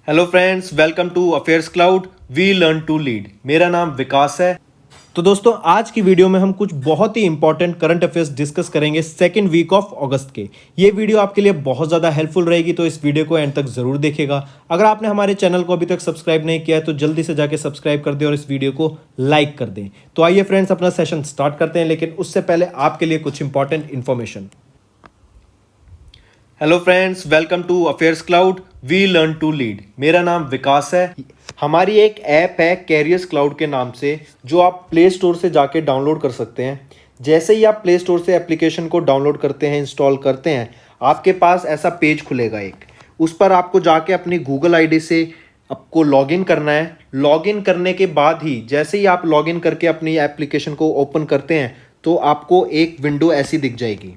Hello friends, welcome to affairs cloud. We learn to lead. मेरा नाम विकास है। तो दोस्तों, आज की वीडियो में हम कुछ बहुत ही इंपॉर्टेंट करंट अफेयर्स डिस्कस करेंगे सेकेंड वीक ऑफ अगस्त के। ये वीडियो आपके लिए बहुत ज़्यादा हेल्पफुल रहेगी, तो इस वीडियो को एंड तक जरूर देखेगा। अगर आपने हमारे चैनल को अभी तक सब्सक्राइब नहीं किया है तो जल्दी से जाके सब्सक्राइब कर दें और इस वीडियो को लाइक कर दें। तो आइए फ्रेंड्स, अपना सेशन स्टार्ट करते हैं, लेकिन उससे पहले आपके लिए कुछ important information. Hello friends, welcome to affairs cloud. We learn to lead. मेरा नाम विकास है। हमारी एक ऐप है कैरियर्स क्लाउड के नाम से, जो आप प्ले स्टोर से जाके डाउनलोड कर सकते हैं। जैसे ही आप प्ले स्टोर से एप्लीकेशन को डाउनलोड करते हैं, इंस्टॉल करते हैं, आपके पास ऐसा पेज खुलेगा एक। उस पर आपको जाके अपनी गूगल आईडी से आपको लॉगिन करना है। लॉगिन करने के बाद ही जैसे ही आप लॉगिन करके अपनी एप्लीकेशन को ओपन करते हैं तो आपको एक विंडो ऐसी दिख जाएगी।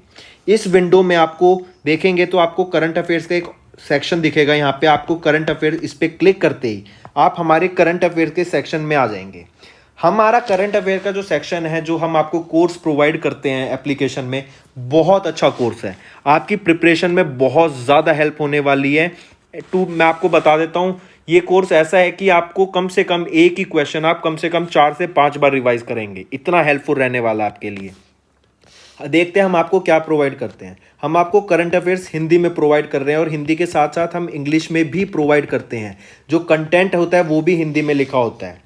इस विंडो में आपको देखेंगे तो आपको करंट अफेयर्स का एक सेक्शन दिखेगा। यहाँ पे आपको करंट अफेयर, इस पर क्लिक करते ही आप हमारे करंट अफेयर के सेक्शन में आ जाएंगे। हमारा करंट अफेयर का जो सेक्शन है, जो हम आपको कोर्स प्रोवाइड करते हैं एप्लीकेशन में, बहुत अच्छा कोर्स है। आपकी प्रिपरेशन में बहुत ज़्यादा हेल्प होने वाली है। मैं आपको बता देता हूँ, ये कोर्स ऐसा है कि आपको कम से कम एक ही क्वेश्चन आप कम से कम 4 से 5 बार रिवाइज करेंगे। इतना हेल्पफुल रहने वाला है आपके लिए। देखते हैं हम आपको क्या प्रोवाइड करते हैं। हम आपको करंट अफेयर्स हिंदी में प्रोवाइड कर रहे हैं और हिंदी के साथ साथ हम इंग्लिश में भी प्रोवाइड करते हैं। जो कंटेंट होता है वो भी हिंदी में लिखा होता है।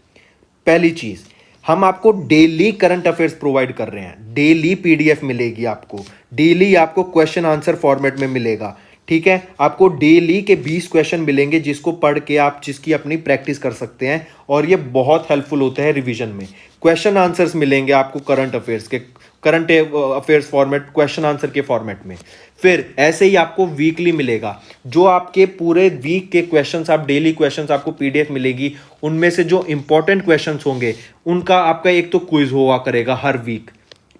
पहली चीज़, हम आपको डेली करंट अफेयर्स प्रोवाइड कर रहे हैं। डेली पीडीएफ मिलेगी आपको, डेली आपको क्वेश्चन आंसर फॉर्मेट में मिलेगा। ठीक है, आपको डेली के 20 क्वेश्चन मिलेंगे, जिसको पढ़ के आप जिसकी अपनी प्रैक्टिस कर सकते हैं, और ये बहुत हेल्पफुल होता है रिवीजन में। क्वेश्चन आंसर्स मिलेंगे आपको करंट अफेयर्स के, current affairs format, question answer के फॉर्मेट में। फिर ऐसे ही आपको वीकली मिलेगा, जो आपके पूरे वीक के क्वेश्चंस, आप डेली क्वेश्चंस आपको पीडीएफ मिलेगी। उनमें से जो इंपॉर्टेंट क्वेश्चंस होंगे उनका आपका एक तो क्विज हुआ करेगा हर वीक।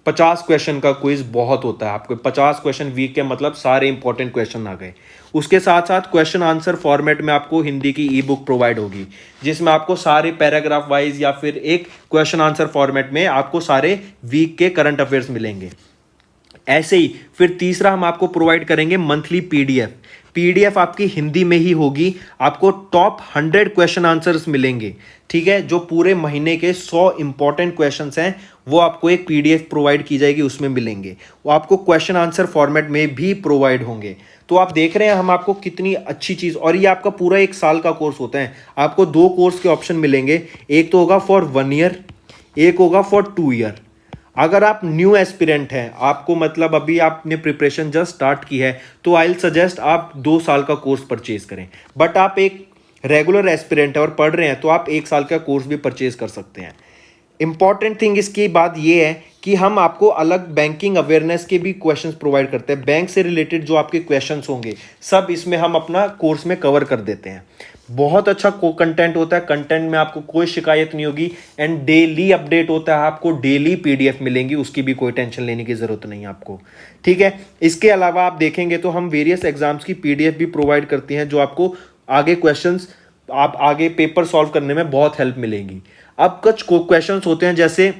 50 क्वेश्चन का क्विज बहुत होता है। आपको 50 क्वेश्चन वीक के मतलब सारे इंपॉर्टेंट क्वेश्चन आ गए। उसके साथ साथ क्वेश्चन आंसर फॉर्मेट में आपको हिंदी की ई बुक प्रोवाइड होगी, जिसमें आपको सारे पैराग्राफ वाइज या फिर एक क्वेश्चन आंसर फॉर्मेट में आपको सारे वीक के करंट अफेयर्स मिलेंगे। ऐसे ही फिर तीसरा हम आपको प्रोवाइड करेंगे मंथली पीडीएफ। पीडीएफ आपकी हिंदी में ही होगी। आपको टॉप 100 क्वेश्चन आंसर्स मिलेंगे। ठीक है, जो पूरे महीने के 100 इंपॉर्टेंट क्वेश्चंस हैं वो आपको एक पीडीएफ प्रोवाइड की जाएगी, उसमें मिलेंगे। वो आपको क्वेश्चन आंसर फॉर्मेट में भी प्रोवाइड होंगे। तो आप देख रहे हैं हम आपको कितनी अच्छी चीज़, और ये आपका पूरा 1 साल का कोर्स होता है। आपको 2 कोर्स के ऑप्शन मिलेंगे, एक तो होगा फॉर 1 ईयर, एक होगा फॉर 2 ईयर। अगर आप न्यू एस्पिरेंट हैं, आपको मतलब अभी आपने प्रिपरेशन जस्ट स्टार्ट की है, तो आई विल सजेस्ट आप 2 साल का कोर्स परचेज करें। बट आप एक रेगुलर एस्पिरेंट है और पढ़ रहे हैं, तो आप 1 साल का कोर्स भी परचेज कर सकते हैं। इंपॉर्टेंट थिंग इसकी बात यह है कि हम आपको अलग बैंकिंग अवेयरनेस के भी क्वेश्चंस प्रोवाइड करते हैं। बैंक से रिलेटेड जो आपके क्वेश्चंस होंगे सब इसमें हम अपना कोर्स में कवर कर देते हैं। बहुत अच्छा कंटेंट होता है। कंटेंट में आपको कोई शिकायत नहीं होगी, एंड डेली अपडेट होता है। आपको डेली पीडीएफ मिलेंगी, उसकी भी कोई टेंशन लेने की जरूरत नहीं है आपको। ठीक है, इसके अलावा आप देखेंगे तो हम वेरियस एग्जाम्स की पीडीएफ भी प्रोवाइड करती हैं, जो आपको आगे क्वेश्चंस, आप आगे पेपर सॉल्व करने में बहुत हेल्प मिलेगी। अब कुछ क्वेश्चंस होते हैं, जैसे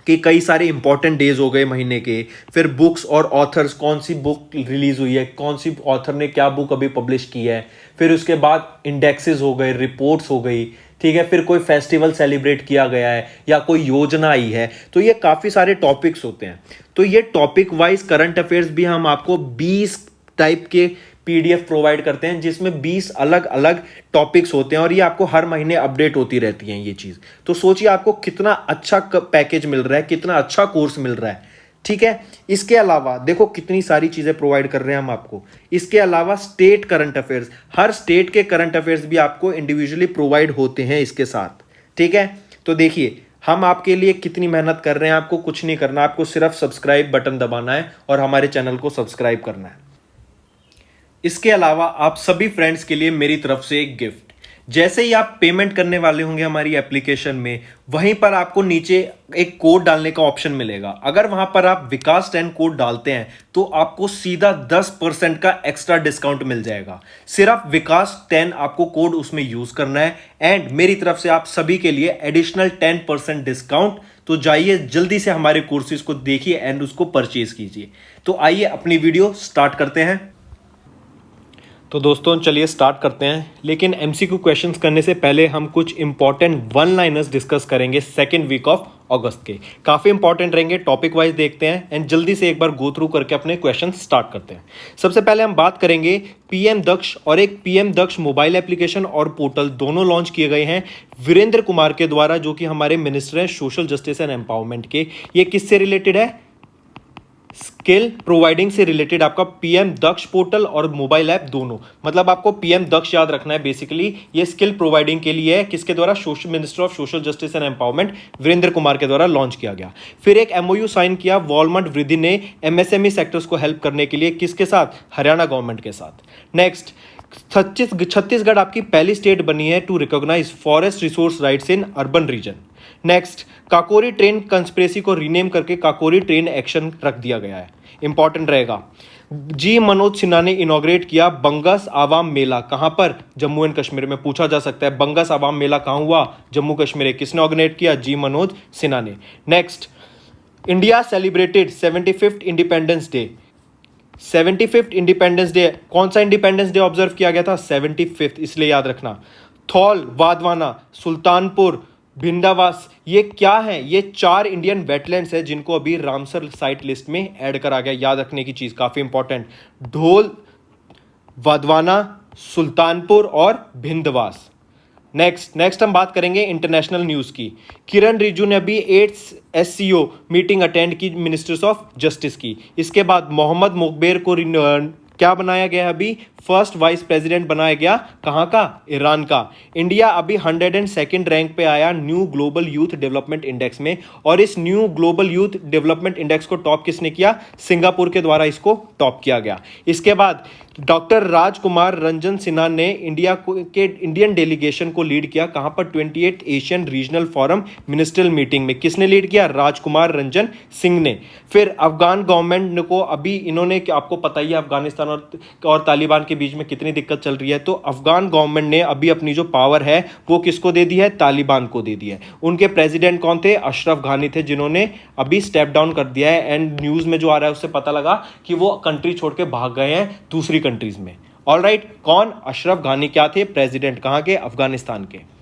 कि कई सारे इंपॉर्टेंट डेज हो गए महीने के, फिर बुक्स और ऑथर्स, कौन सी बुक रिलीज हुई है, कौन सी ऑथर ने क्या बुक अभी पब्लिश की है, फिर उसके बाद इंडेक्सेस हो गए, रिपोर्ट्स हो गई। ठीक है, फिर कोई फेस्टिवल सेलिब्रेट किया गया है या कोई योजना आई है। तो ये काफ़ी सारे टॉपिक्स होते हैं। तो ये टॉपिक वाइज करंट अफेयर्स भी हम आपको 20 टाइप के पीडीएफ प्रोवाइड करते हैं, जिसमें 20 अलग अलग टॉपिक्स होते हैं, और ये आपको हर महीने अपडेट होती रहती हैं ये चीज़। तो सोचिए आपको कितना अच्छा पैकेज मिल रहा है, कितना अच्छा कोर्स मिल रहा है। ठीक है, इसके अलावा देखो कितनी सारी चीज़ें प्रोवाइड कर रहे हैं हम आपको। इसके अलावा स्टेट करंट अफेयर्स, हर स्टेट के करंट अफेयर्स भी आपको इंडिविजुअली प्रोवाइड होते हैं इसके साथ। ठीक है, तो देखिए हम आपके लिए कितनी मेहनत कर रहे हैं। आपको कुछ नहीं करना, आपको सिर्फ सब्सक्राइब बटन दबाना है और हमारे चैनल को सब्सक्राइब करना है। इसके अलावा आप सभी फ्रेंड्स के लिए मेरी तरफ से एक गिफ्ट। जैसे ही आप पेमेंट करने वाले होंगे हमारी एप्लीकेशन में, वहीं पर आपको नीचे एक कोड डालने का ऑप्शन मिलेगा। अगर वहां पर आप विकास 10 कोड डालते हैं तो आपको सीधा 10% का एक्स्ट्रा डिस्काउंट मिल जाएगा। सिर्फ विकास 10 आपको कोड उसमें यूज करना है, एंड मेरी तरफ से आप सभी के लिए एडिशनल 10% डिस्काउंट। तो जाइए जल्दी से हमारे कोर्सेज को देखिए एंड उसको परचेज कीजिए। तो आइए अपनी वीडियो स्टार्ट करते हैं। तो दोस्तों चलिए स्टार्ट करते हैं, लेकिन एमसीक्यू क्वेश्चंस करने से पहले हम कुछ इंपॉर्टेंट वन लाइनर्स डिस्कस करेंगे सेकेंड वीक ऑफ अगस्त के। काफ़ी इंपॉर्टेंट रहेंगे, टॉपिक वाइज देखते हैं एंड जल्दी से एक बार गो थ्रू करके अपने क्वेश्चन स्टार्ट करते हैं। सबसे पहले हम बात करेंगे पीएम दक्ष, और एक पीएम दक्ष मोबाइल एप्लीकेशन और पोर्टल दोनों लॉन्च किए गए हैं वीरेंद्र कुमार के द्वारा, जो कि हमारे मिनिस्टर हैं सोशल जस्टिस एंड एम्पावरमेंट के। ये किससे रिलेटेड है? स्किल प्रोवाइडिंग से रिलेटेड आपका पीएम दक्ष पोर्टल और मोबाइल ऐप दोनों। मतलब आपको पीएम दक्ष याद रखना है, बेसिकली ये स्किल प्रोवाइडिंग के लिए है। किसके द्वारा? Minister of social justice and empowerment Virendra Kumar के द्वारा लॉन्च किया गया। फिर एक एमओयू साइन किया वॉलमार्ट वृद्धि ने एमएसएमई सेक्टर्स को हेल्प करने के लिए, किसके साथ? हरियाणा गवर्नमेंट के साथ। नेक्स्ट, छत्तीसगढ़ आपकी पहली स्टेट बनी है to recognise forest resource rights in urban region. Next, Kakori train conspiracy को रीनेम करके काकोरी ट्रेन एक्शन रख दिया गया है, इंपॉर्टेंट रहेगा। जी मनोज सिन्हा ने इनॉग्रेट किया बंगस आवाम मेला, कहां पर? जम्मू एंड कश्मीर में। पूछा जा सकता है बंगस आवाम मेला कहां हुआ? जम्मू कश्मीर। किसने ऑर्गेनाइज किया? जी मनोज सिन्हा ने। Next, India celebrated 75th independence day. 75th independence day, कौन सा इंडिपेंडेंस डे ऑब्जर्व किया गया था? 75th, इसलिए याद रखना। थौल, वाधवाना, सुल्तानपुर, भिंडावास, ये क्या है? ये 4 इंडियन वेटलैंड्स है जिनको अभी रामसर साइट लिस्ट में ऐड करा गया। याद रखने की चीज काफी इंपॉर्टेंट, ढोल, वाधवाना, सुल्तानपुर और भिंडवास। नेक्स्ट हम बात करेंगे इंटरनेशनल न्यूज की। किरण रिजिजू ने अभी 8th SCO मीटिंग अटेंड की मिनिस्टर्स ऑफ जस्टिस की। इसके बाद मोहम्मद मोकबेर को क्या बनाया गया? अभी फर्स्ट वाइस प्रेसिडेंट बनाया गया। कहां का? ईरान का। इंडिया अभी 102nd रैंक पे आया new global youth development index में, और इस new global youth development index को टॉप किसने किया? सिंगापुर के द्वारा इसको टॉप किया गया। इसके बाद डॉक्टर राजकुमार रंजन सिन्हा ने इंडियन डेलीगेशन को लीड किया। कहां पर? 28th Asian regional forum ministerial meeting में। किसने लीड किया? राजकुमार रंजन सिंह ने। फिर अफगान गवर्नमेंट को अभी इन्होंने, आपको पता ही है अफगानिस्तान और तालिबान के बीच में कितनी दिक्कत चल रही है, तो अफगान गवर्नमेंट ने अभी अपनी जो पावर है वो किसको दे दी है? तालिबान को दे दी है। उनके प्रेसिडेंट कौन थे? अशरफ घानी थे, जिन्होंने अभी स्टेप डाउन कर दिया है। एंड न्यूज में जो आ रहा है उससे पता लगा कि वो कंट्री छोड़ के भाग गए हैं दूसरी कंट्रीज में। ऑलराइट, कौन? अशरफ घानी क्या थे? प्रेसिडेंट। कहां के? अफगानिस्तान के।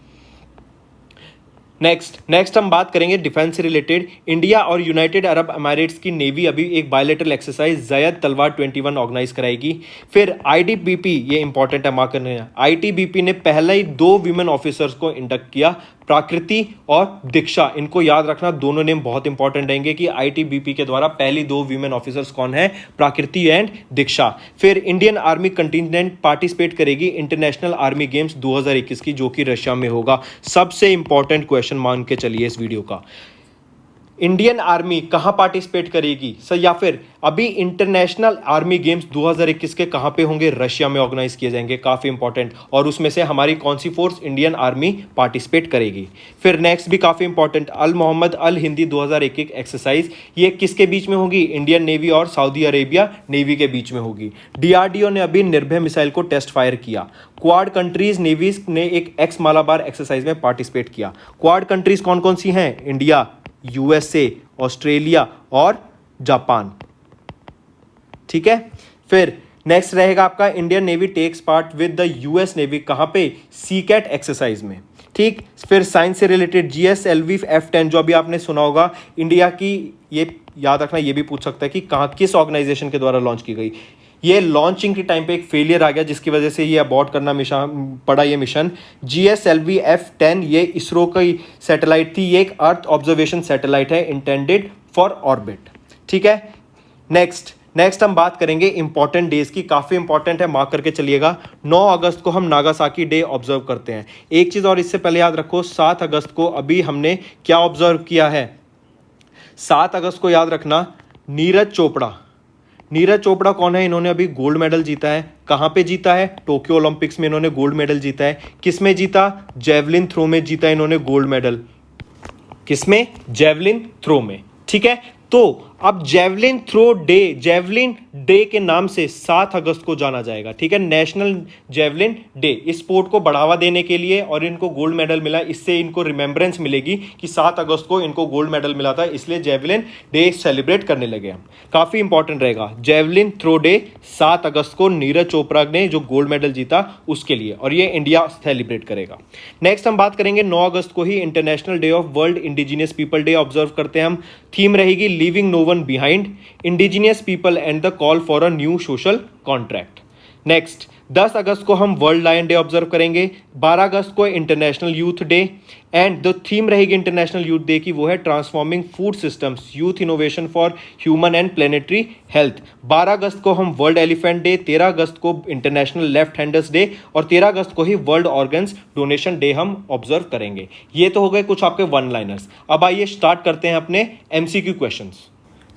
नेक्स्ट हम बात करेंगे डिफेंस से रिलेटेड। इंडिया और यूनाइटेड अरब अमीरेट्स की नेवी अभी एक बायलैटरल एक्सरसाइज जयद तलवार 21 ऑर्गेनाइज कराएगी। फिर आईटीबीपी, ये इंपॉर्टेंट है, मार्क करना है। आईटीबीपी ने पहले ही 2 वीमेन ऑफिसर्स को इंडक्ट किया, प्राकृति और दीक्षा। इनको याद रखना, दोनों नेम बहुत इंपॉर्टेंट रहेंगे कि आईटीबीपी के द्वारा पहली 2 वीमेन ऑफिसर्स कौन है? प्राकृति एंड दीक्षा। फिर इंडियन आर्मी कंटिजेंट पार्टिसिपेट करेगी इंटरनेशनल आर्मी गेम्स 2021 की, जो कि रशिया में होगा। सबसे इंपॉर्टेंट क्वेश्चन मान के चलिए इस वीडियो का, इंडियन आर्मी कहां पार्टिसिपेट करेगी सर? या फिर अभी इंटरनेशनल आर्मी गेम्स 2021 के कहां पे होंगे? रशिया में ऑर्गेनाइज किए जाएंगे, काफी इंपॉर्टेंट। और उसमें से हमारी कौन सी फोर्स? इंडियन आर्मी पार्टिसिपेट करेगी। फिर नेक्स्ट भी काफी इंपॉर्टेंट, अल मोहम्मद अल हिंदी 2021 एक्सरसाइज, ये किसके बीच में होगी? इंडियन नेवी और सऊदी अरेबिया नेवी के बीच में होगी। डीआरडीओ ने अभी निर्भय मिसाइल को टेस्ट फायर किया। क्वाड कंट्रीज नेवीज ने एक एक्स मालाबार एक्सरसाइज में पार्टिसिपेट किया। क्वाड कंट्रीज कौन कौन सी हैं? इंडिया, यूएसए, ऑस्ट्रेलिया और जापान। ठीक है। फिर नेक्स्ट रहेगा आपका Indian navy takes part with the US navy, कहां पे? सीकैट एक्सरसाइज में। ठीक। फिर साइंस से रिलेटेड GSLV F10, जो अभी आपने सुना होगा, इंडिया की, ये याद रखना, ये भी पूछ सकता है कि कहां, किस ऑर्गेनाइजेशन के द्वारा लॉन्च की गई। ये लॉन्चिंग के टाइम पे एक फेलियर आ गया, जिसकी वजह से ये अबॉर्ट करना पड़ा ये मिशन। GSLV F10 ये इसरो की सैटेलाइट थी, ये एक अर्थ ऑब्जर्वेशन सैटेलाइट है इंटेंडेड फॉर ऑर्बिट। ठीक है। नेक्स्ट हम बात करेंगे इंपॉर्टेंट डेज की, काफी इंपॉर्टेंट है, मार्क करके चलिएगा। 9 अगस्त को हम नागासाकी डे ऑब्जर्व करते हैं। एक चीज और इससे पहले याद रखो, 7 अगस्त को अभी हमने क्या ऑब्जर्व किया है? 7 अगस्त को याद रखना, नीरज चोपड़ा कौन है? इन्होंने अभी गोल्ड मेडल जीता है। कहां पे जीता है? टोक्यो ओलंपिक्स में इन्होंने गोल्ड मेडल जीता है। किसमें जीता? जेवलिन थ्रो में जीता इन्होंने गोल्ड मेडल। किसमें? जेवलिन थ्रो में। ठीक है। तो अब javelin throw day, javelin day के नाम से 7 अगस्त को जाना जाएगा, ठीक है, नेशनल जेवलिन डे। इस स्पोर्ट को बढ़ावा देने के लिए और इनको गोल्ड मेडल मिला, इससे इनको रिमेंबरेंस मिलेगी कि 7 अगस्त को इनको गोल्ड मेडल मिला था, इसलिए जेवलिन डे सेलिब्रेट करने लगे हम। काफ़ी इंपॉर्टेंट रहेगा जेवलिन थ्रो डे 7 अगस्त को, नीरज चोपड़ा ने जो गोल्ड मेडल जीता उसके लिए, और ये इंडिया सेलिब्रेट करेगा। नेक्स्ट हम बात करेंगे 9 अगस्त को ही international day of world indigenous people day observe करते हैं हम। थीम रहेगी leaving no one behind, indigenous people and the call for a new social contract. Next 10 अगस्त को हम वर्ल्ड लायन डे ऑब्जर्व करेंगे। 12 अगस्त को international youth day, and the theme रहेगी इंटरनेशनल यूथ डे की, वो है transforming food systems, youth innovation for human and planetary health. 12 अगस्त को हम वर्ल्ड एलिफेंट डे, 13 अगस्त को इंटरनेशनल लेफ्ट हैंडर्स डे, और 13 अगस्त को ही वर्ल्ड ऑर्गन्स डोनेशन डे हम ऑब्जर्व करेंगे। ये तो हो गए कुछ आपके वन लाइनर्स। अब आइए स्टार्ट करते हैं अपने MCQ questions.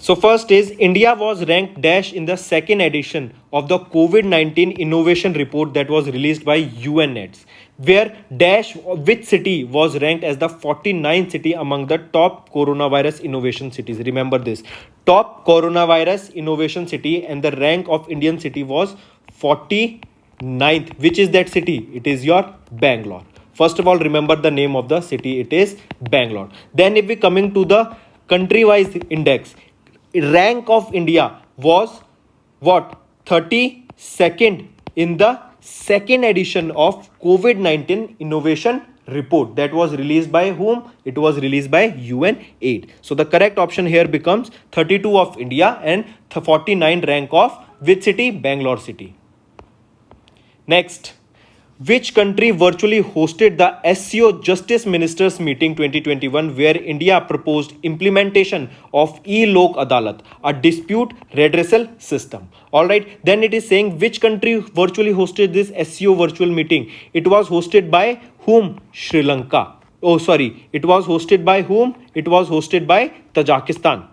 So first is India was ranked dash in the second edition of the COVID-19 innovation report that was released by UNAIDS, where dash which city was ranked as the 49th city among the top coronavirus innovation cities. Remember this, top coronavirus innovation city, and the rank of Indian city was 49th. Which is that city? It is your Bangalore. First of all, remember the name of the city. It is Bangalore. Then if we coming to the country-wise index, rank of India was what? 32nd in the second edition of COVID-19 innovation report that was released by whom? It was released by UNAIDS. So the correct option here becomes 32 of India and 49 rank of which city? Bangalore city. Next, which country virtually hosted the SCO Justice Ministers Meeting 2021, where India proposed implementation of e-Lok Adalat, a dispute redressal system? All right, then it is saying which country virtually hosted this SCO virtual meeting. It was hosted by whom? Sri Lanka. Oh, sorry, it was hosted by whom? It was hosted by Tajikistan.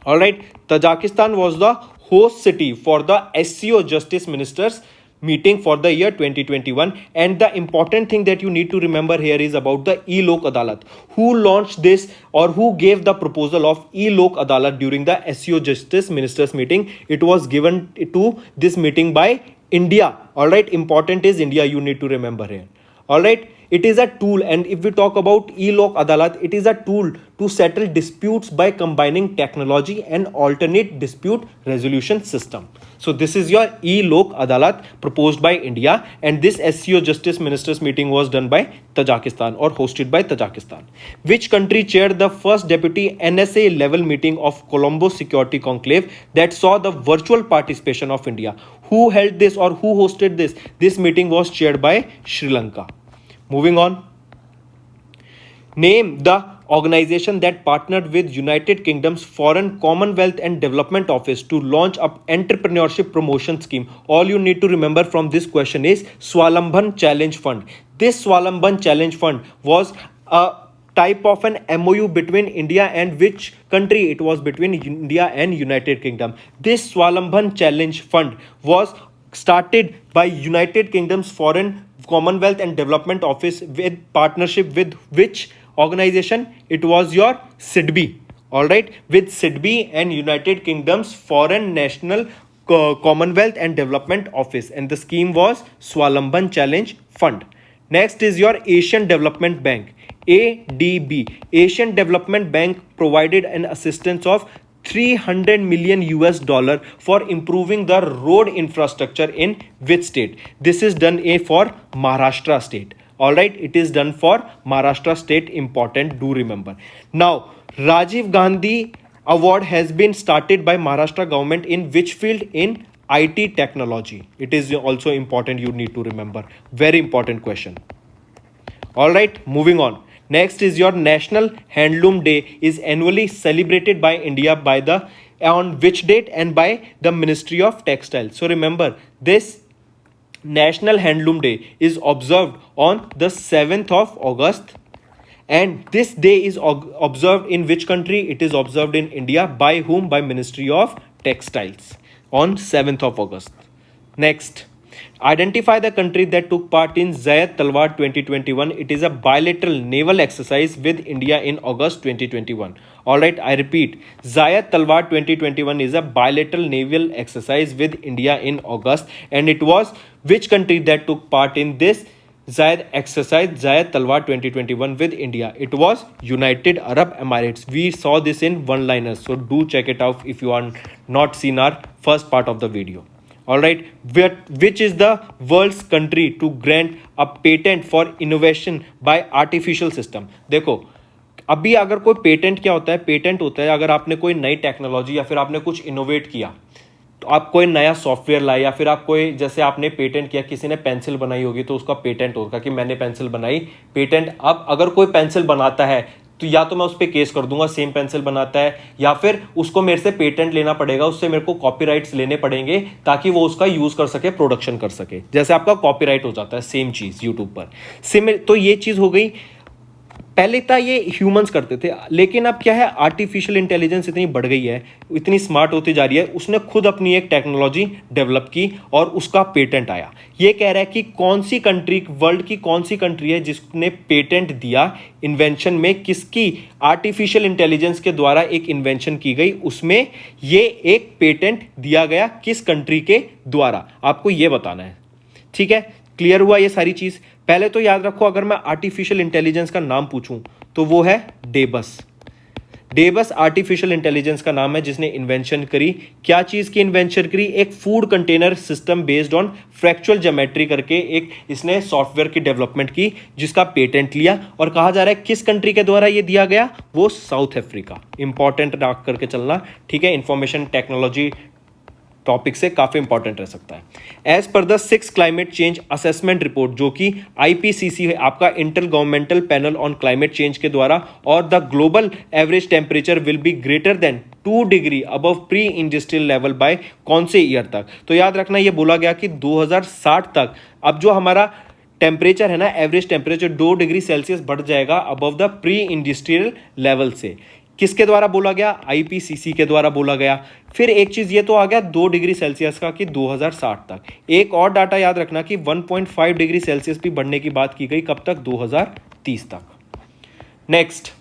All right, Tajikistan was the host city for the SCO Justice Ministers meeting for the year 2021. And the important thing that you need to remember here is about the e-Lok Adalat. Who launched this, or who gave the proposal of e-Lok Adalat during the SCO Justice Ministers meeting? It was given to this meeting by India. All right, important is India, you need to remember here. All right, it is a tool, and if we talk about e-Lok Adalat, it is a tool to settle disputes by combining technology and alternate dispute resolution system. So this is your e-Lok Adalat proposed by India, and this SCO Justice Ministers meeting was done by Tajikistan or hosted by Tajikistan. Which country chaired the first deputy NSA level meeting of Colombo Security Conclave that saw the virtual participation of India? Who held this, or who hosted this? This meeting was chaired by Sri Lanka. Moving on. Name the organization that partnered with United Kingdom's Foreign Commonwealth and Development Office to launch an entrepreneurship promotion scheme. All you need to remember from this question is Swalambhan Challenge Fund. This Swalambhan Challenge Fund was a type of an MOU between India and which country? It was between India and United Kingdom. This Swalambhan Challenge Fund was started by United Kingdom's Foreign Commonwealth and Development Office with partnership with which organization? It was your SIDBI. All right, with SIDBI and United Kingdom's Foreign National Commonwealth and Development Office, and the scheme was Swalambhan Challenge Fund. Next is your Asian Development Bank, ADB. Asian Development Bank provided an assistance of 300 million US dollar for improving the road infrastructure in which state? This is done for Maharashtra state. All right, it is done for Maharashtra state. Important, do remember. Now, Rajiv Gandhi Award has been started by Maharashtra government in which field? In IT technology. It is also important, you need to remember. Very important question. All right, moving on. Next is your National Handloom Day is annually celebrated by India by the on which date and by the Ministry of Textile. So remember, this National Handloom Day is observed on the 7th of August, and this day is observed in which country? It is observed in India. By whom? By Ministry of Textiles on 7th of August. Next, Identify the country that took part in Zayat Talwar 2021. It is a bilateral naval exercise with India in August 2021. Alright, I repeat, Zayat Talwar 2021 is a bilateral naval exercise with India in August, and it was which country that took part in this Zayat exercise, Zayat Talwar 2021 with India? It was United Arab Emirates. We saw this in one-liners, so do check it out if you are not seen our first part of the video. Alright, which is the world's country to grant a patent for innovation by artificial system? देखो, अभी अगर कोई patent क्या होता है, patent होता है अगर आपने कोई नई टेक्नोलॉजी या फिर आपने कुछ इनोवेट किया, तो आप कोई नया सॉफ्टवेयर लाए या फिर आप कोई, जैसे आपने पेटेंट किया, किसी ने पेंसिल बनाई होगी तो उसका पेटेंट होगा कि मैंने पेंसिल बनाई, पेटेंट। अब अगर कोई पेंसिल बनाता है तो या तो मैं उस पर केस कर दूंगा, सेम पेंसिल बनाता है, या फिर उसको मेरे से पेटेंट लेना पड़ेगा, उससे मेरे को कॉपीराइट्स लेने पड़ेंगे ताकि वो उसका यूज कर सके, प्रोडक्शन कर सके, जैसे आपका कॉपीराइट हो जाता है, सेम चीज यूट्यूब पर। तो ये चीज हो गई। पहले था ये ह्यूमंस करते थे, लेकिन अब क्या है, आर्टिफिशियल इंटेलिजेंस इतनी बढ़ गई है, इतनी स्मार्ट होती जा रही है, उसने खुद अपनी एक टेक्नोलॉजी डेवलप की और उसका पेटेंट आया। ये कह रहा है कि कौन सी कंट्री, वर्ल्ड की कौन सी कंट्री है जिसने पेटेंट दिया इन्वेंशन में, किसकी आर्टिफिशियल इंटेलिजेंस के द्वारा एक इन्वेंशन की गई, उसमें ये एक पेटेंट दिया गया किस कंट्री के द्वारा, आपको ये बताना है। ठीक है, क्लियर हुआ ये सारी चीज? पहले तो याद रखो, अगर मैं आर्टिफिशियल इंटेलिजेंस का नाम पूछूं तो वो है डेबस। डेबस आर्टिफिशियल इंटेलिजेंस का नाम है जिसने इन्वेंशन करी। क्या चीज की इन्वेंशन करी? एक food container system based on fractal geometry करके एक इसने सॉफ्टवेयर की डेवलपमेंट की जिसका पेटेंट लिया, और कहा जा रहा है किस कंट्री के द्वारा ये दिया गया, वो साउथ अफ्रीका। इंपॉर्टेंट डाक करके चलना, ठीक है, इंफॉर्मेशन टेक्नोलॉजी टॉपिक से काफी इंपॉर्टेंट रह सकता है। As per the 6 climate change assessment report, जो कि आईपीसीसी है, आपका intergovernmental panel on climate change के द्वारा, और the global average temperature will be greater than 2 degree above pre industrial level by कौन से ईयर तक? तो याद रखना, ये बोला गया कि 2060 तक अब जो हमारा टेम्परेचर है ना, एवरेज टेम्परेचर 2 डिग्री सेल्सियस बढ़ जाएगा above the pre industrial level से। किसके द्वारा बोला गया? आईपीसीसी के द्वारा बोला गया। फिर एक चीज ये तो आ गया 2 डिग्री सेल्सियस का कि 2060 तक। एक और डाटा याद रखना कि 1.5 डिग्री सेल्सियस भी बढ़ने की बात की गई, कब तक? 2030 तक। Next,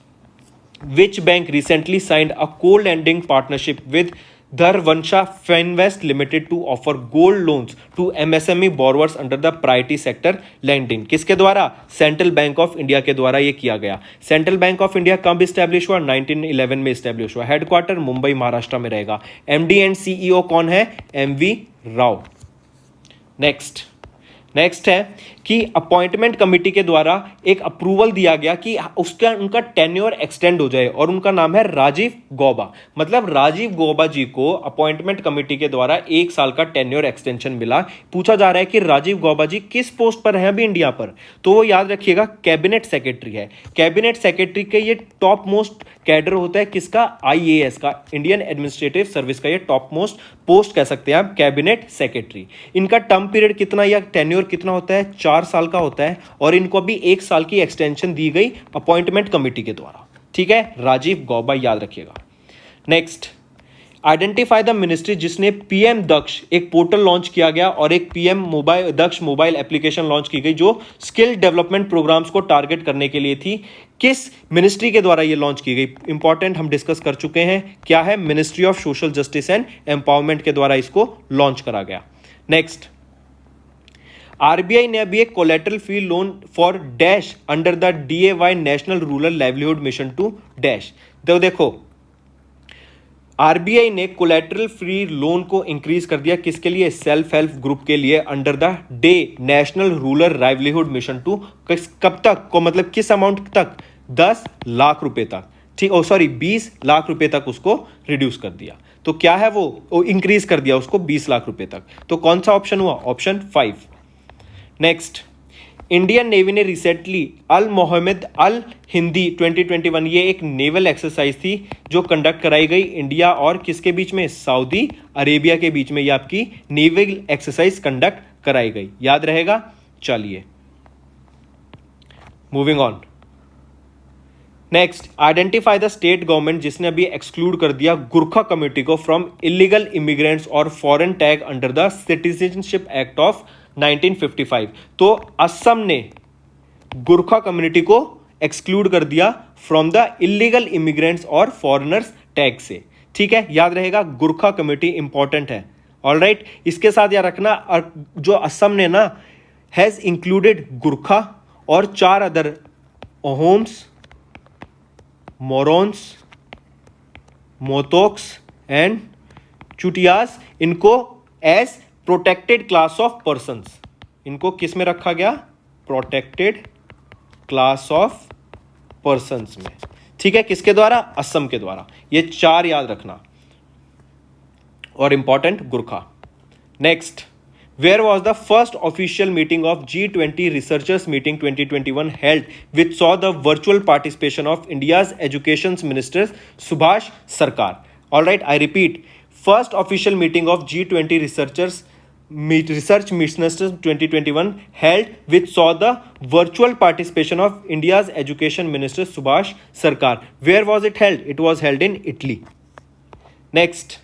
which bank recently signed a cold ending partnership with Dharvansha Finvest Limited to offer gold loans to MSME borrowers under the priority sector lending? किसके द्वारा? सेंट्रल बैंक ऑफ इंडिया के द्वारा ये किया गया। सेंट्रल बैंक ऑफ इंडिया कब establish हुआ? 1911 में स्टैब्लिश हुआ। हेडक्वार्टर मुंबई महाराष्ट्र में रहेगा। एमडी एंड सीईओ कौन है? एमवी राव। नेक्स्ट है कि अपॉइंटमेंट कमेटी के द्वारा एक अप्रूवल दिया गया कि उनका टेन्योर एक्सटेंड हो जाए, और उनका नाम है राजीव गौबा। मतलब राजीव गौबा जी को अपॉइंटमेंट कमेटी के द्वारा 1 साल का टेन्योर एक्सटेंशन मिला। पूछा जा रहा है कि राजीव गौबा जी किस पोस्ट पर हैं अभी इंडिया पर? तो वो याद रखिएगा, कैबिनेट सेक्रेटरी है। कैबिनेट सेक्रेटरी के ये टॉप मोस्ट कैडर होता है किसका? आईएएस का, इंडियन एडमिनिस्ट्रेटिव सर्विस का ये टॉप मोस्ट पोस्ट कह सकते हैं आप, कैबिनेट सेक्रेटरी। इनका टर्म पीरियड कितना या टेन्योर कितना होता है? 4 साल का होता है, और इनको अभी 1 साल की एक्सटेंशन दी गई अपॉइंटमेंट कमेटी के द्वारा। ठीक है, राजीव गौबा याद रखिएगा। नेक्स्ट, आइडेंटिफाई द मिनिस्ट्री जिसने पीएम दक्ष एक पोर्टल लॉन्च किया गया और एक पीएम मोबाइल दक्ष मोबाइल एप्लीकेशन लॉन्च की गई जो स्किल डेवलपमेंट प्रोग्राम्स को टारगेट करने के लिए थी। किस मिनिस्ट्री के द्वारा ये लॉन्च की गई? इंपॉर्टेंट, हम डिस्कस कर चुके हैं। क्या है? Ministry of social justice and empowerment के द्वारा इसको लॉन्च करा गया। नेक्स्ट, आरबीआई ने अभी एक collateral free loan for dash under the DAY national rural livelihood mission two dash. तो देखो, आरबीआई ने कोलेटरल फ्री लोन को इंक्रीज कर दिया, किसके लिए? सेल्फ हेल्प ग्रुप के लिए, under the DAY national rural livelihood mission two. कब तक को, मतलब किस अमाउंट तक? 10 लाख रुपए तक। ठीक, 20 लाख रुपए तक उसको रिड्यूस कर दिया। तो क्या है वो इंक्रीज कर दिया उसको 20 लाख रुपए तक। तो कौन सा ऑप्शन हुआ? ऑप्शन 5। नेक्स्ट, इंडियन नेवी ने रिसेंटली अल मोहम्मद अल हिंदी 2021, ये एक नेवल एक्सरसाइज थी जो कंडक्ट कराई गई इंडिया और किसके बीच में? सऊदी अरेबिया के बीच में। ये आपकी नेवल एक्सरसाइज कंडक्ट कराई गई, याद रहेगा। चलिए moving on. Next, identify the state government जिसने अभी एक्सक्लूड कर दिया गुरखा कम्युनिटी को फ्रॉम इलीगल इमिग्रेंट्स और foreign tag under the citizenship act of 1955। तो असम ने गुरखा कम्युनिटी को एक्सक्लूड कर दिया फ्रॉम द इलीगल इमिग्रेंट्स और फॉरेनर्स टैक्स से। ठीक है, याद रहेगा गुरखा कम्युनिटी इंपॉर्टेंट है। ऑलराइट, इसके साथ याद रखना जो असम ने ना हैज इंक्लूडेड गुरखा और 4 अदर ओहोम्स, मोरोन्स, मोतोक्स एंड चुटियास, इनको as protected class of persons, इनको किस में रखा गया? प्रोटेक्टेड क्लास ऑफ पर्सन्स में। ठीक है, किसके द्वारा? असम के द्वारा। ये 4 याद रखना और इंपॉर्टेंट गुरखा। Next, where was the first official meeting of G20 researchers meeting 2021 held which saw the virtual participation of India's education minister Subhash Sarkar? All right, I repeat, first official meeting of G20 research ministers 2021 held which saw the virtual participation of India's education minister Subhash Sarkar. Where was it held? It was held in Italy. Next,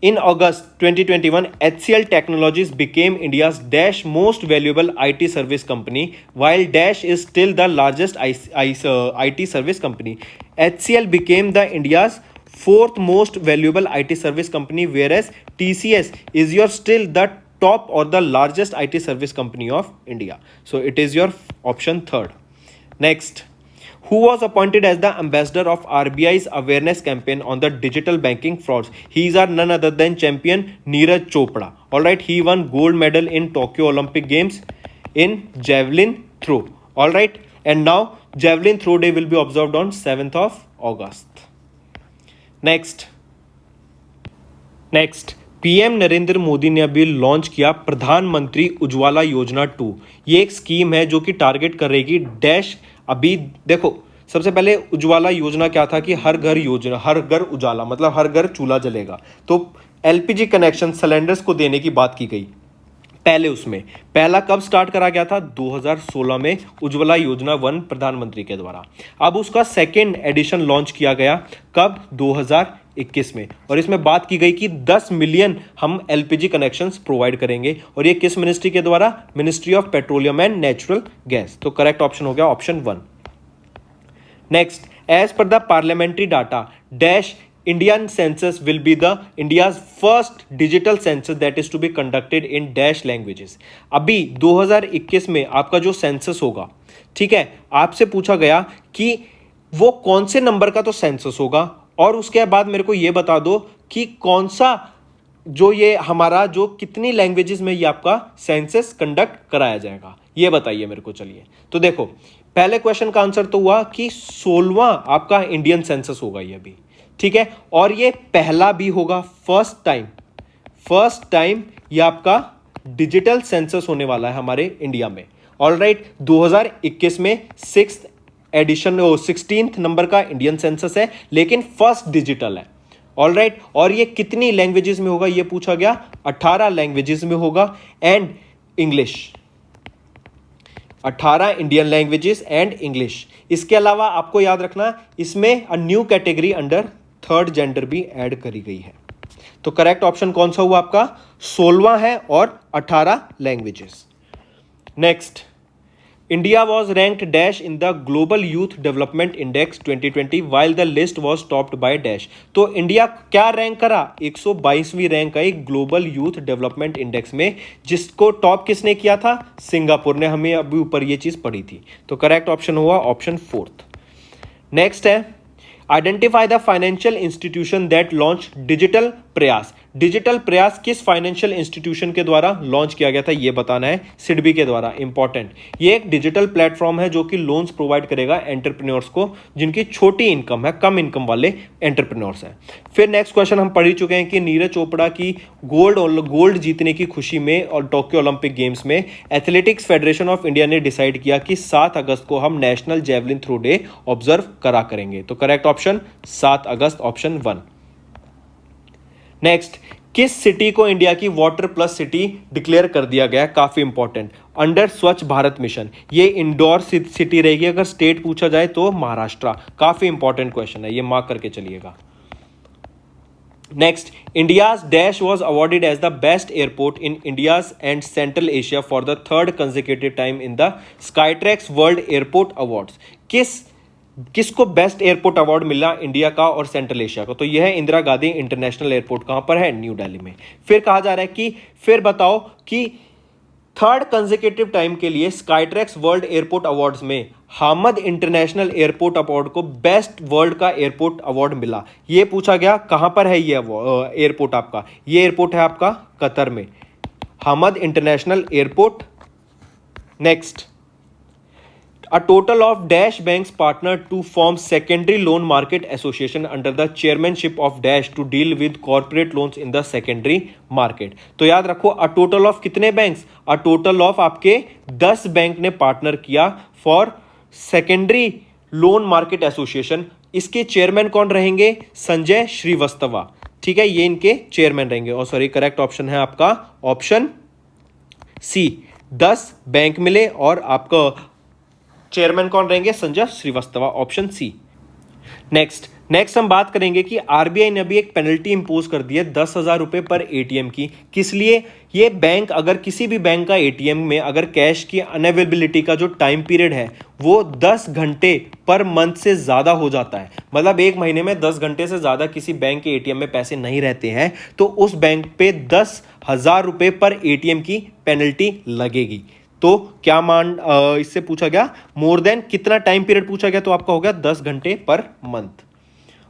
in August 2021, HCL Technologies became India's dash most valuable IT service company, while Dash is still the largest IT service company. HCL became the India's 4th most valuable IT service company, whereas TCS is your still the top or the largest IT service company of India. So it is your option 3rd. Next, who was appointed as the ambassador of RBI's awareness campaign on the digital banking frauds? These are none other than champion Neeraj Chopra. Alright, he won gold medal in Tokyo Olympic Games in javelin throw. Alright, and now javelin throw day will be observed on 7th of August. Next, PM Narendra Modi ने अभी launch किया प्रधानमंत्री उज्ज्वला योजना 2। ये एक scheme है जो कि टारगेट करेगी डैश। अभी देखो, सबसे पहले उज्ज्वला योजना क्या था कि हर घर योजना, हर घर उजाला, मतलब हर घर चूल्हा जलेगा। तो एलपीजी कनेक्शन सिलेंडर्स को देने की बात की गई। पहले उसमें पहला कब स्टार्ट करा गया था? 2016 में उज्ज्वला योजना 1 प्रधानमंत्री के द्वारा। अब उसका सेकेंड एडिशन लॉन्च किया गया कब? 2021 में। और इसमें बात की गई कि 10 मिलियन हम एलपीजी कनेक्शंस प्रोवाइड करेंगे। और ये किस मिनिस्ट्री के द्वारा? Ministry of petroleum and natural gas. तो करेक्ट ऑप्शन हो गया option 1। Next, as per the parliamentary data dash Indian census will be the India's first digital census that is to be conducted in dash languages. अभी 2021 में आपका जो census होगा, ठीक है, आपसे पूछा गया कि वो कौन से नंबर का तो सेंसस होगा, और उसके बाद मेरे को ये बता दो कि कौन सा जो ये हमारा जो कितनी लैंग्वेजेस में ये आपका सेंसस कंडक्ट कराया जाएगा, ये बताइए मेरे को। चलिए, तो देखो, पहले क्वेश्चन का आंसर तो हुआ कि 16वां आपका इंडियन सेंसस होगा ये अभी, ठीक है, और ये पहला भी होगा, फर्स्ट टाइम ये आपका डिजिटल सेंसस होने वाला है हमारे इंडिया में। ऑलराइट, 2021 में 6th एडिशन 16th नंबर का इंडियन सेंसस है, लेकिन फर्स्ट डिजिटल है। ऑलराइट, और ये कितनी लैंग्वेजेस में होगा ये पूछा गया? 18 लैंग्वेजेस में होगा and English, 18 Indian languages and English. इसके अलावा आपको याद रखना, इसमें a new category under 3rd gender भी ऐड करी गई है। तो करेक्ट ऑप्शन कौन सा हुआ आपका? 16वां है और 18 languages. Next, India was ranked dash in the global youth development index 2020 while the list was topped by dash. तो इंडिया क्या रैंक करा? 122वीं रैंक आई ग्लोबल यूथ डेवलपमेंट इंडेक्स में, जिसको टॉप किसने किया था? सिंगापुर ने। हमें अभी ऊपर ये चीज पढ़ी थी। तो करेक्ट ऑप्शन हुआ ऑप्शन 4th। नेक्स्ट है, identify the financial institution that launch digital प्रयास। डिजिटल प्रयास किस फाइनेंशियल इंस्टीट्यूशन के द्वारा लॉन्च किया गया था ये बताना है। सिडबी के द्वारा। इंपॉर्टेंट, ये एक डिजिटल प्लेटफॉर्म है जो कि लोन्स प्रोवाइड करेगा एंटरप्रेन्योर्स को जिनकी छोटी इनकम है, कम इनकम वाले एंटरप्रेन्योर्स हैं। फिर नेक्स्ट क्वेश्चन हम पढ़ ही चुके हैं कि नीरज चोपड़ा की गोल्ड जीतने की खुशी में और टोक्यो ओलंपिक गेम्स में एथलेटिक्स फेडरेशन ऑफ इंडिया ने डिसाइड किया कि 7 अगस्त को हम national javelin throw day observe करा करेंगे। तो करेक्ट ऑप्शन 7 अगस्त ऑप्शन 1। नेक्स्ट, किस सिटी को इंडिया की वाटर प्लस सिटी डिक्लेयर कर दिया गया? काफी important, under Swachh Bharat mission. ये इंडोर सिटी रहेगी, अगर स्टेट पूछा जाए तो महाराष्ट्र। काफी इंपॉर्टेंट क्वेश्चन है, ये मार्क करके चलिएगा। Next, India's Dash was awarded as the best airport in India's and Central Asia for the third consecutive time in the Skytrax World Airport Awards. किसको बेस्ट एयरपोर्ट अवार्ड मिला India का और central Asia का? तो यह है Indira Gandhi international airport. कहां पर है? न्यू दिल्ली में। फिर कहा जा रहा है कि फिर बताओ कि थर्ड कंसेक्यूटिव टाइम के लिए स्काईट्रैक्स वर्ल्ड एयरपोर्ट अवार्ड्स में हामद इंटरनेशनल एयरपोर्ट अवार्ड को बेस्ट वर्ल्ड का एयरपोर्ट अवार्ड मिला। ये पूछा गया कहां पर है ये एयरपोर्ट आपका? ये एयरपोर्ट है आपका कतर में, Hamid international airport. Next, a total of Dash banks partnered to form secondary loan market association under the chairmanship of Dash to deal with corporate loans in the secondary market। तो याद रखो a total of कितने banks? a total of आपके 10 bank ने partner किया for secondary loan market association. इसके chairman कौन रहेंगे? संजय श्रीवास्तवा। ठीक है, ये इनके चेयरमैन रहेंगे। और सॉरी, करेक्ट ऑप्शन है आपका ऑप्शन सी। 10 बैंक मिले और आपका चेयरमैन कौन रहेंगे? Sanjay Shrivastava, option C. Next हम बात करेंगे कि आरबीआई ने अभी एक पेनल्टी इंपोज कर दी है 10,000 रुपए पर एटीएम की। किस लिए? ये बैंक, अगर किसी भी बैंक का एटीएम में अगर कैश की अनअवेलेबिलिटी का जो टाइम पीरियड है वो 10 घंटे पर मंथ से ज़्यादा हो जाता है, मतलब एक महीने में 10 घंटे से ज़्यादा किसी बैंक के एटीएम में पैसे नहीं रहते हैं, तो उस बैंक पे 10,000 रुपए पर एटीएम की पेनल्टी लगेगी। तो क्या इससे पूछा गया मोर देन कितना टाइम पीरियड पूछा गया, तो आपका हो गया 10 घंटे पर मंथ,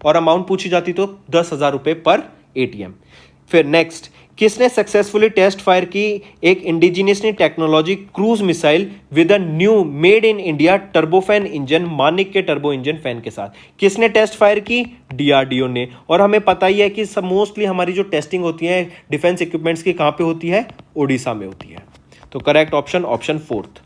और अमाउंट पूछी जाती तो 10,000 रुपए पर एटीएम। फिर नेक्स्ट, किसने सक्सेसफुली टेस्ट फायर की एक indigenously technology cruise missile with a new made in India turbofan engine, Manik के टर्बो इंजन फैन के साथ? किसने टेस्ट फायर की? डीआरडीओ ने। और हमें पता ही है कि सब मोस्टली हमारी जो टेस्टिंग होती है डिफेंस इक्विपमेंट्स की कहां पे होती है? ओडिशा में होती है। तो correct option option fourth.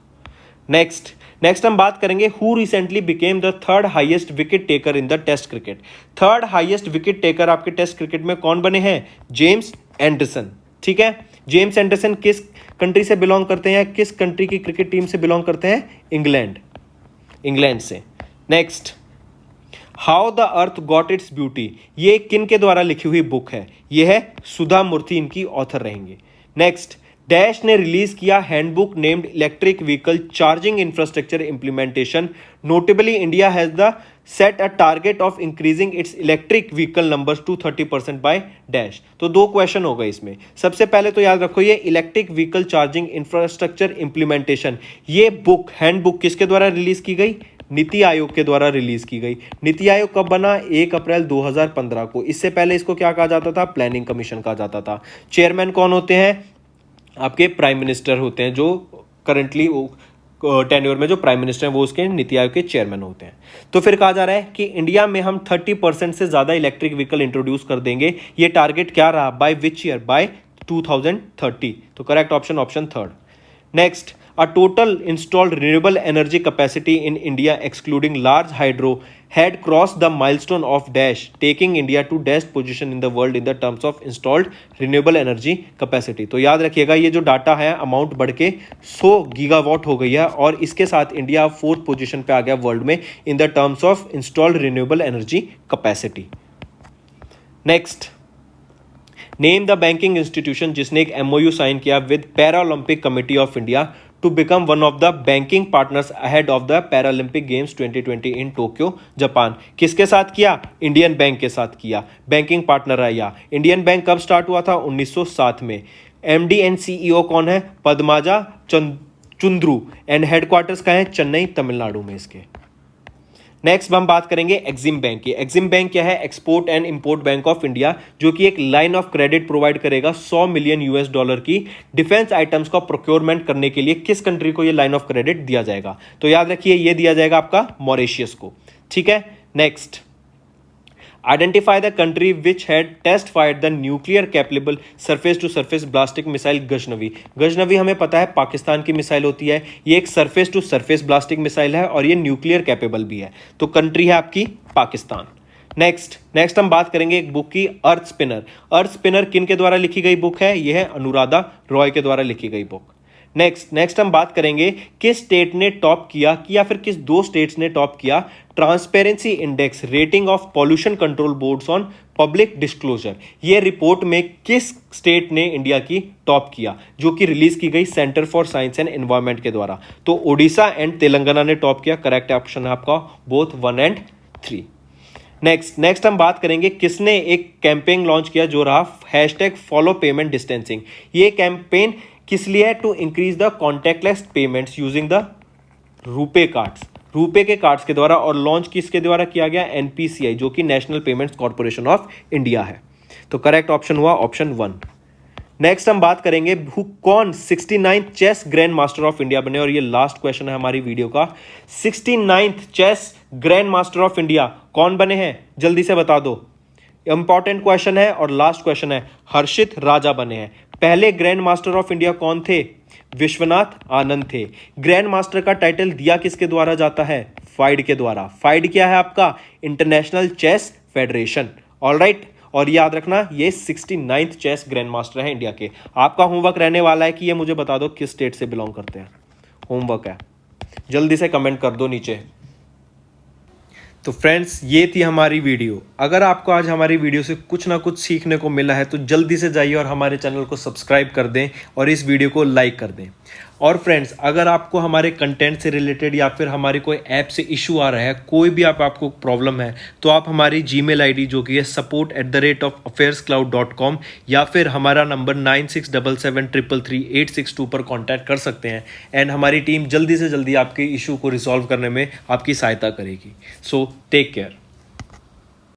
Next हम बात करेंगे who recently became the third highest wicket taker in the test cricket. Third highest wicket taker आपके टेस्ट क्रिकेट में कौन बने हैं? James Anderson. ठीक है, जेम्स एंडरसन किस कंट्री से बिलोंग करते हैं? किस कंट्री की क्रिकेट टीम से बिलोंग करते हैं? इंग्लैंड से। Next, how the earth got its beauty, ये किन के द्वारा लिखी हुई बुक है? ये है सुधा मूर्ति, इनकी ऑथर रहेंगे। नेक्स्ट, डैश ने रिलीज किया handbook named electric vehicle charging infrastructure implementation. Notably India has the set a target of increasing its electric vehicle numbers to 30% by dash. तो 2 क्वेश्चन हो गए इसमें। सबसे पहले तो याद रखो ये electric vehicle charging infrastructure implementation, ये बुक हैंडबुक किसके द्वारा रिलीज की गई? नीति आयोग के द्वारा रिलीज की गई। नीति आयोग कब बना? 1 अप्रैल 2015 को। इससे पहले इसको क्या कहा जाता था? प्लानिंग कमीशन कहा जाता था। चेयरमैन कौन होते हैं? आपके प्राइम मिनिस्टर होते हैं, जो करंटली टेन्योर में जो प्राइम मिनिस्टर हैं वो उसके नीति आयोग के चेयरमैन होते हैं। तो फिर कहा जा रहा है कि इंडिया में हम 30% से ज़्यादा इलेक्ट्रिक व्हीकल इंट्रोड्यूस कर देंगे। ये टारगेट क्या रहा? By which year? बाय 2030। तो correct option option third. Next, a total installed renewable energy capacity in India excluding large hydro had crossed the milestone of dash, taking India to dash position in the world in the terms of installed renewable energy capacity। तो याद रखिएगा ये जो data है amount बढ़ के 100 gigawatt हो गई है, और इसके साथ इंडिया 4th पोजीशन पे आ गया वर्ल्ड में in the terms of installed renewable energy capacity. Next, name the banking institution जिसने एक MOU साइन किया with para Olympic committee of India to become one of the banking partners ahead of the Paralympic Games 2020 in Tokyo, Japan. किसके साथ किया? Indian bank के साथ किया, banking partner आया। इंडियन बैंक कब स्टार्ट हुआ था? 1907 में। MD एंड CEO कौन है? पद्माजा चुंद्रू, एंड हेडक्वार्टर्स का है? चेन्नई, तमिलनाडु में इसके। नेक्स्ट हम बात करेंगे एक्सिम बैंक की। एक्सिम बैंक क्या है? Export and import bank of India, जो कि एक लाइन ऑफ क्रेडिट प्रोवाइड करेगा $100 मिलियन की डिफेंस आइटम्स का प्रोक्योरमेंट करने के लिए। किस कंट्री को ये लाइन ऑफ क्रेडिट दिया जाएगा? तो याद रखिए ये दिया जाएगा आपका मॉरिशियस को। ठीक है, next, identify the country which had test fired the nuclear capable surface to surface ballistic missile Ghaznavi. Ghaznavi हमें पता है पाकिस्तान की मिसाइल होती है, ये एक surface to surface ballistic missile है और ये न्यूक्लियर कैपेबल भी है। तो कंट्री है आपकी पाकिस्तान। नेक्स्ट हम बात करेंगे एक बुक की, अर्थ स्पिनर। अर्थ स्पिनर किन के द्वारा लिखी गई बुक है? यह है अनुराधा रॉय के द्वारा लिखी गई बुक। नेक्स्ट हम बात करेंगे किस स्टेट ने टॉप किया, या फिर किस 2 स्टेट्स ने टॉप किया transparency index rating of pollution control boards on public disclosure, ये रिपोर्ट में किस स्टेट ने इंडिया की टॉप किया, जो कि रिलीज की गई centre for science and environment के द्वारा। तो ओडिशा एंड तेलंगाना ने टॉप किया। करेक्ट ऑप्शन है आपका बोथ 1 एंड 3। नेक्स्ट हम बात करेंगे किसने एक कैंपेन लॉन्च किया जो रहा #फॉलो पेमेंट डिस्टेंसिंग। ये कैंपेन किस लिए है? To increase the contactless payments using the RuPay cards, RuPay के कार्ड्स के द्वारा। और लॉन्च किसके द्वारा किया गया? NPCI, जो कि national payments corporation of India है। तो करेक्ट ऑप्शन हुआ ऑप्शन 1। नेक्स्ट हम बात करेंगे कौन 69th chess grandmaster of India बने, और ये लास्ट क्वेश्चन है हमारी वीडियो का। 69th chess grandmaster of India कौन बने हैं? जल्दी से बता दो, इंपॉर्टेंट क्वेश्चन है और लास्ट क्वेश्चन है। हर्षित राजा बने हैं। पहले ग्रैंड मास्टर ऑफ इंडिया कौन थे? विश्वनाथ आनंद थे। ग्रैंड मास्टर का टाइटल दिया किसके द्वारा जाता है? फाइड के द्वारा। फाइड क्या है आपका? International chess federation. ऑलराइट, और याद रखना ये 69th चेस ग्रैंड मास्टर है इंडिया के। आपका होमवर्क रहने वाला है कि ये मुझे बता दो किस स्टेट से बिलोंग करते हैं। होमवर्क है, जल्दी से कमेंट कर दो नीचे। तो फ्रेंड्स, ये थी हमारी वीडियो। अगर आपको आज हमारी वीडियो से कुछ ना कुछ सीखने को मिला है तो जल्दी से जाइए और हमारे चैनल को सब्सक्राइब कर दें और इस वीडियो को लाइक कर दें। और फ्रेंड्स, अगर आपको हमारे कंटेंट से रिलेटेड या फिर हमारी कोई ऐप से इशू आ रहा है, कोई भी आपको प्रॉब्लम है, तो आप हमारी जीमेल आईडी जो कि है support@affairscloud.com या फिर हमारा नंबर 9677333862 पर कॉन्टैक्ट कर सकते हैं। एंड हमारी टीम जल्दी से जल्दी आपके इशू को रिजॉल्व करने में आपकी सहायता करेगी। So take care.